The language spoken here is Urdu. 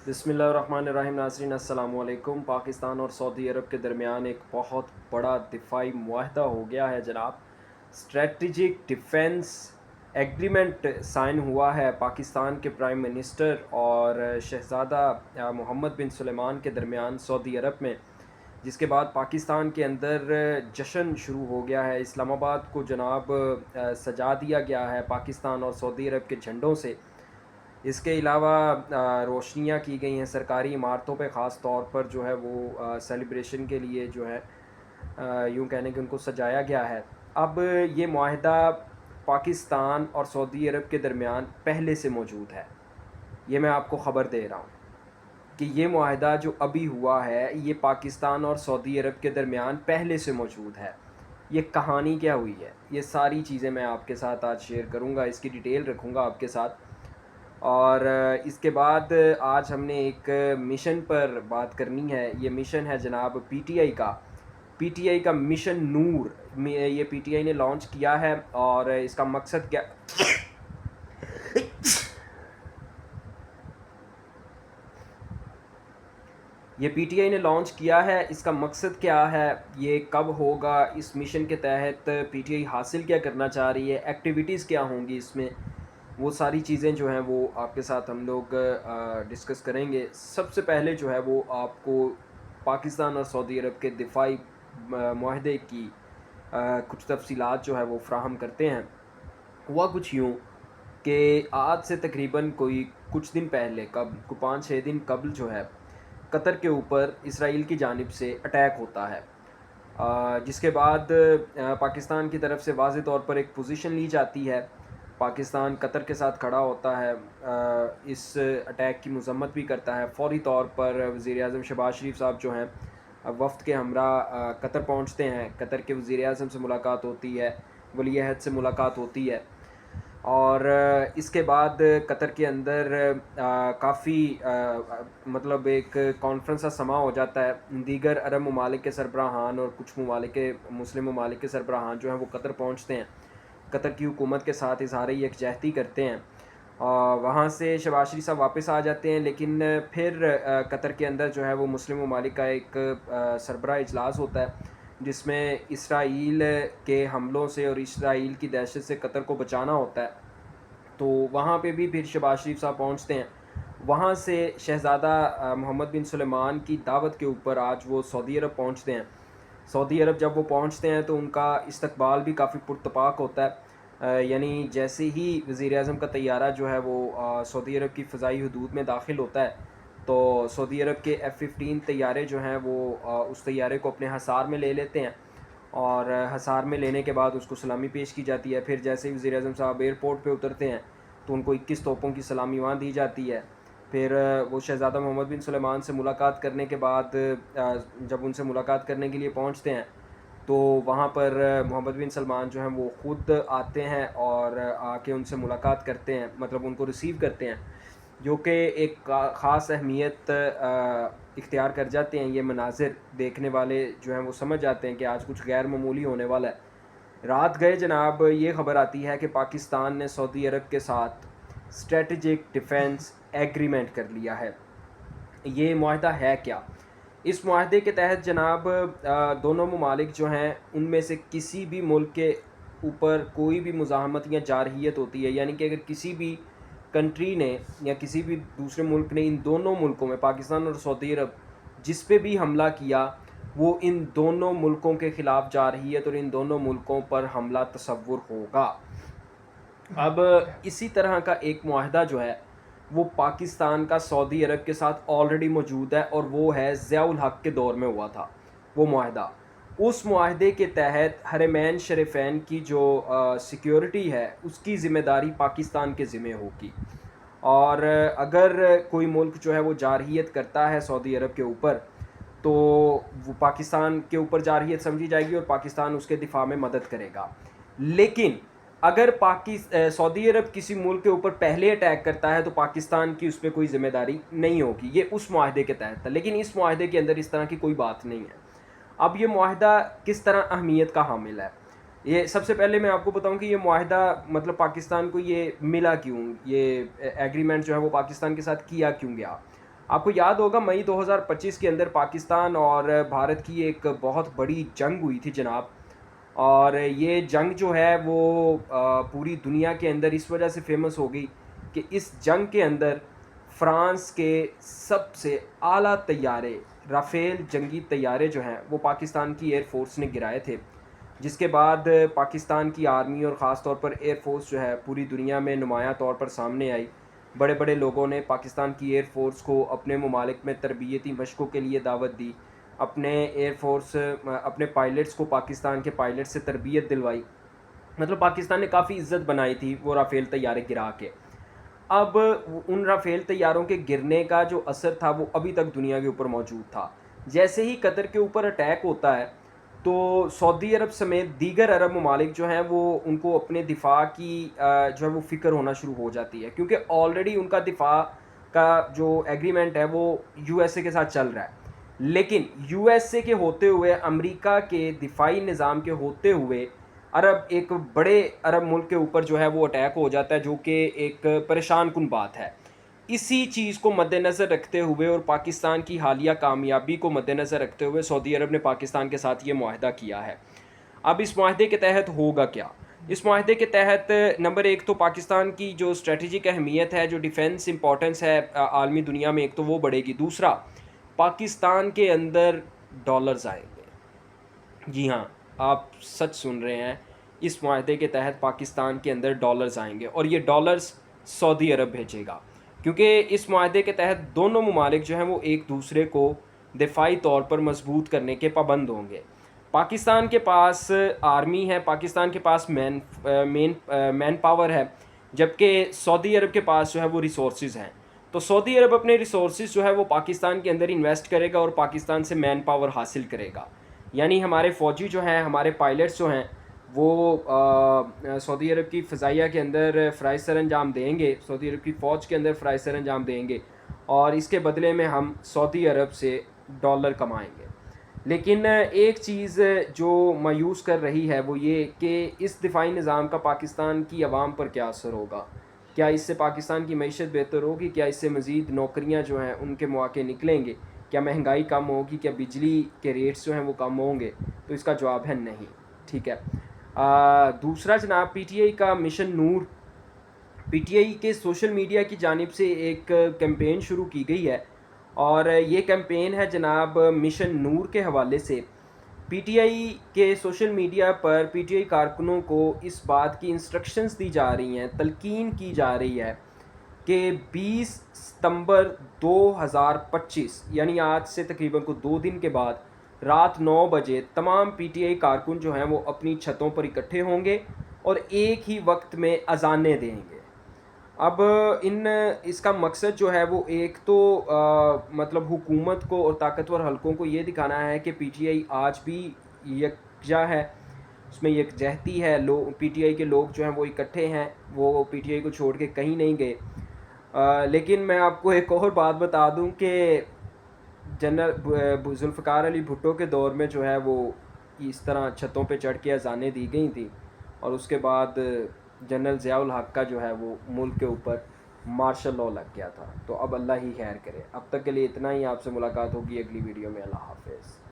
بسم اللہ الرحمن الرحیم. ناظرین السلام علیکم. پاکستان اور سعودی عرب کے درمیان ایک بہت بڑا دفاعی معاہدہ ہو گیا ہے جناب. اسٹریٹجک ڈیفنس ایگریمنٹ سائن ہوا ہے پاکستان کے پرائم منسٹر اور شہزادہ محمد بن سلیمان کے درمیان سعودی عرب میں، جس کے بعد پاکستان کے اندر جشن شروع ہو گیا ہے. اسلام آباد کو جناب سجا دیا گیا ہے پاکستان اور سعودی عرب کے جھنڈوں سے. اس کے علاوہ روشنیاں کی گئی ہیں سرکاری عمارتوں پہ، خاص طور پر جو ہے وہ سیلیبریشن کے لیے جو ہے یوں کہنے کہ ان کو سجایا گیا ہے. اب یہ معاہدہ پاکستان اور سعودی عرب کے درمیان پہلے سے موجود ہے. یہ میں آپ کو خبر دے رہا ہوں کہ یہ معاہدہ جو ابھی ہوا ہے یہ پاکستان اور سعودی عرب کے درمیان پہلے سے موجود ہے. یہ کہانی کیا ہوئی ہے، یہ ساری چیزیں میں آپ کے ساتھ آج شیئر کروں گا، اس کی ڈیٹیل رکھوں گا آپ کے ساتھ. اور اس کے بعد آج ہم نے ایک مشن پر بات کرنی ہے. یہ مشن ہے جناب پی ٹی آئی کا مشن نور. یہ پی ٹی آئی نے لانچ کیا ہے اور اس کا مقصد کیا یہ پی ٹی آئی نے لانچ کیا ہے. اس کا مقصد کیا ہے، یہ کب ہوگا، اس مشن کے تحت پی ٹی آئی حاصل کیا کرنا چاہ رہی ہے، ایکٹیویٹیز کیا ہوں گی اس میں، وہ ساری چیزیں جو ہیں وہ آپ کے ساتھ ہم لوگ ڈسکس کریں گے. سب سے پہلے جو ہے وہ آپ کو پاکستان اور سعودی عرب کے دفاعی معاہدے کی کچھ تفصیلات جو ہے وہ فراہم کرتے ہیں. ہوا کچھ یوں کہ آج سے تقریباً کچھ دن پہلے، کو 5-6 دن قبل جو ہے قطر کے اوپر اسرائیل کی جانب سے اٹیک ہوتا ہے، جس کے بعد پاکستان کی طرف سے واضح طور پر ایک پوزیشن لی جاتی ہے. پاکستان قطر کے ساتھ کھڑا ہوتا ہے، اس اٹیک کی مذمت بھی کرتا ہے. فوری طور پر وزیر اعظم شہباز شریف صاحب جو ہیں وفد کے ہمراہ قطر پہنچتے ہیں. قطر کے وزیر اعظم سے ملاقات ہوتی ہے، ولی عہد سے ملاقات ہوتی ہے، اور اس کے بعد قطر کے اندر کافی مطلب ایک کانفرنس کا سما ہو جاتا ہے. دیگر عرب ممالک کے سربراہان اور کچھ مسلم ممالک کے سربراہان جو ہیں وہ قطر پہنچتے ہیں، قطر کی حکومت کے ساتھ اظہار یکجہتی کرتے ہیں. وہاں سے شہباز شریف صاحب واپس آ جاتے ہیں، لیکن پھر قطر کے اندر جو ہے وہ مسلم ممالک کا ایک سربراہ اجلاس ہوتا ہے جس میں اسرائیل کے حملوں سے اور اسرائیل کی دہشت سے قطر کو بچانا ہوتا ہے. تو وہاں پہ بھی پھر شہباز شریف صاحب پہنچتے ہیں. وہاں سے شہزادہ محمد بن سلیمان کی دعوت کے اوپر آج وہ سعودی عرب پہنچتے ہیں. سعودی عرب جب وہ پہنچتے ہیں تو ان کا استقبال بھی کافی پرتپاک ہوتا ہے. یعنی جیسے ہی وزیر اعظم کا طیارہ جو ہے وہ سعودی عرب کی فضائی حدود میں داخل ہوتا ہے تو سعودی عرب کے F-15 طیارے جو ہیں وہ اس طیارے کو اپنے حصار میں لے لیتے ہیں، اور حصار میں لینے کے بعد اس کو سلامی پیش کی جاتی ہے. پھر جیسے ہی وزیر اعظم صاحب ایئرپورٹ پہ اترتے ہیں تو ان کو 21 توپوں کی سلامی وہاں دی جاتی ہے. پھر وہ شہزادہ محمد بن سلیمان سے ملاقات کرنے کے بعد جب ان سے ملاقات کرنے کے لیے پہنچتے ہیں تو وہاں پر محمد بن سلمان جو ہیں وہ خود آتے ہیں اور آ کے ان سے ملاقات کرتے ہیں، مطلب ان کو ریسیو کرتے ہیں، جو کہ ایک خاص اہمیت اختیار کر جاتے ہیں. یہ مناظر دیکھنے والے جو ہیں وہ سمجھ جاتے ہیں کہ آج کچھ غیر معمولی ہونے والا ہے. رات گئے جناب یہ خبر آتی ہے کہ پاکستان نے سعودی عرب کے ساتھ اسٹریٹجک ڈیفنس ایگریمنٹ کر لیا ہے. یہ معاہدہ ہے کیا؟ اس معاہدے کے تحت جناب دونوں ممالک جو ہیں ان میں سے کسی بھی ملک کے اوپر کوئی بھی مزاحمت یا جارحیت ہوتی ہے، یعنی کہ اگر کسی بھی کنٹری نے یا کسی بھی دوسرے ملک نے ان دونوں ملکوں میں، پاکستان اور سعودی عرب، جس پہ بھی حملہ کیا وہ ان دونوں ملکوں کے خلاف جارحیت اور ان دونوں ملکوں پر حملہ تصور ہوگا. اب اسی طرح کا ایک معاہدہ جو ہے وہ پاکستان کا سعودی عرب کے ساتھ آلریڈی موجود ہے، اور وہ ہے ضیاء الحق کے دور میں ہوا تھا وہ معاہدہ. اس معاہدے کے تحت حرمین شریفین کی جو سیکیورٹی ہے اس کی ذمہ داری پاکستان کے ذمہ ہوگی، اور اگر کوئی ملک جو ہے وہ جارحیت کرتا ہے سعودی عرب کے اوپر تو وہ پاکستان کے اوپر جارحیت سمجھی جائے گی اور پاکستان اس کے دفاع میں مدد کرے گا. لیکن اگر سعودی عرب کسی ملک کے اوپر پہلے اٹیک کرتا ہے تو پاکستان کی اس پہ کوئی ذمہ داری نہیں ہوگی. یہ اس معاہدے کے تحت تھا، لیکن اس معاہدے کے اندر اس طرح کی کوئی بات نہیں ہے. اب یہ معاہدہ کس طرح اہمیت کا حامل ہے، یہ سب سے پہلے میں آپ کو بتاؤں کہ یہ معاہدہ مطلب پاکستان کو یہ ملا کیوں، یہ ایگریمنٹ جو ہے وہ پاکستان کے ساتھ کیا کیوں گیا. آپ کو یاد ہوگا مئی 2025 کے اندر پاکستان اور بھارت کی ایک بہت بڑی جنگ ہوئی تھی جناب، اور یہ جنگ جو ہے وہ پوری دنیا کے اندر اس وجہ سے فیمس ہو گئی کہ اس جنگ کے اندر فرانس کے سب سے اعلیٰ طیارے رافیل جنگی طیارے جو ہیں وہ پاکستان کی ایئر فورس نے گرائے تھے، جس کے بعد پاکستان کی آرمی اور خاص طور پر ایئر فورس جو ہے پوری دنیا میں نمایاں طور پر سامنے آئی۔ بڑے بڑے لوگوں نے پاکستان کی ایئر فورس کو اپنے ممالک میں تربیتی مشقوں کے لیے دعوت دی، اپنے پائلٹس کو پاکستان کے پائلٹ سے تربیت دلوائی، مطلب پاکستان نے کافی عزت بنائی تھی وہ رافیل طیارے گرا کے۔ اب ان رافیل طیاروں کے گرنے کا جو اثر تھا وہ ابھی تک دنیا کے اوپر موجود تھا۔ جیسے ہی قطر کے اوپر اٹیک ہوتا ہے تو سعودی عرب سمیت دیگر عرب ممالک جو ہیں وہ ان کو اپنے دفاع کی جو ہے وہ فکر ہونا شروع ہو جاتی ہے، کیونکہ آلریڈی ان کا دفاع کا جو ایگریمنٹ ہے وہ یو ایس اے کے ساتھ چل رہا ہے، لیکن یو ایس اے کے ہوتے ہوئے، امریکہ کے دفاعی نظام کے ہوتے ہوئے ایک بڑے عرب ملک کے اوپر جو ہے وہ اٹیک ہو جاتا ہے، جو کہ ایک پریشان کن بات ہے۔ اسی چیز کو مد نظر رکھتے ہوئے اور پاکستان کی حالیہ کامیابی کو مد نظر رکھتے ہوئے سعودی عرب نے پاکستان کے ساتھ یہ معاہدہ کیا ہے۔ اب اس معاہدے کے تحت ہوگا کیا؟ اس معاہدے کے تحت نمبر ایک تو پاکستان کی جو اسٹریٹجک اہمیت ہے، جو ڈیفنس امپورٹنس ہے عالمی دنیا میں، ایک تو وہ بڑھے گی۔ دوسرا، پاکستان کے اندر ڈالرز آئیں گے۔ جی ہاں، آپ سچ سن رہے ہیں، اس معاہدے کے تحت پاکستان کے اندر ڈالرز آئیں گے، اور یہ ڈالرز سعودی عرب بھیجے گا، کیونکہ اس معاہدے کے تحت دونوں ممالک جو ہیں وہ ایک دوسرے کو دفاعی طور پر مضبوط کرنے کے پابند ہوں گے۔ پاکستان کے پاس آرمی ہے، پاکستان کے پاس مین پاور ہے، جبکہ سعودی عرب کے پاس جو ہے وہ ریسورسز ہیں۔ تو سعودی عرب اپنے ریسورسز جو ہے وہ پاکستان کے اندر انویسٹ کرے گا اور پاکستان سے مین پاور حاصل کرے گا، یعنی ہمارے فوجی جو ہیں، ہمارے پائلٹس جو ہیں وہ سعودی عرب کی فضائیہ کے اندر فرائض سر انجام دیں گے، سعودی عرب کی فوج کے اندر فرائض سر انجام دیں گے، اور اس کے بدلے میں ہم سعودی عرب سے ڈالر کمائیں گے۔ لیکن ایک چیز جو مایوس کر رہی ہے وہ یہ کہ اس دفاعی نظام کا پاکستان کی عوام پر کیا اثر ہوگا؟ کیا اس سے پاکستان کی معیشت بہتر ہوگی؟ کیا اس سے مزید نوکریاں جو ہیں ان کے مواقع نکلیں گے؟ کیا مہنگائی کم ہوگی؟ کیا بجلی کے ریٹس جو ہیں وہ کم ہوں گے؟ تو اس کا جواب ہے نہیں، ٹھیک ہے۔ دوسرا جناب، پی ٹی آئی کا mission Noor, P T I کے سوشل میڈیا کی جانب سے ایک کیمپین شروع کی گئی ہے، اور یہ کیمپین ہے جناب مشن نور کے حوالے سے۔ پی ٹی آئی کے social media per P T I کارکنوں کو اس بات کی انسٹرکشنز دی جا رہی ہیں، تلقین کی جا رہی ہے کہ 20 ستمبر 2025 یعنی آج سے تقریباً کو 2 دن کے بعد رات 9 بجے تمام پی ٹی آئی کارکن جو ہیں وہ اپنی چھتوں پر اکٹھے ہوں گے اور ایک ہی وقت میں اذانیں دیں گے۔ اب اس کا مقصد جو ہے وہ ایک تو مطلب حکومت کو اور طاقتور حلقوں کو یہ دکھانا ہے کہ پی ٹی آئی آج بھی یکجا ہے، اس میں یکجہتی ہے، پی ٹی آئی کے لوگ جو ہیں وہ اکٹھے ہیں، وہ پی ٹی آئی کو چھوڑ کے کہیں نہیں گئے۔ لیکن میں آپ کو ایک اور بات بتا دوں کہ جنرل ذوالفقار علی بھٹو کے دور میں جو ہے وہ اس طرح چھتوں پہ چڑھ کے اذانیں دی گئی تھیں، اور اس کے بعد جنرل ضیاء الحق کا جو ہے وہ ملک کے اوپر مارشل لاء لگ گیا تھا۔ تو اب اللہ ہی خیر کرے۔ اب تک کے لیے اتنا ہی، آپ سے ملاقات ہوگی اگلی ویڈیو میں۔ اللہ حافظ۔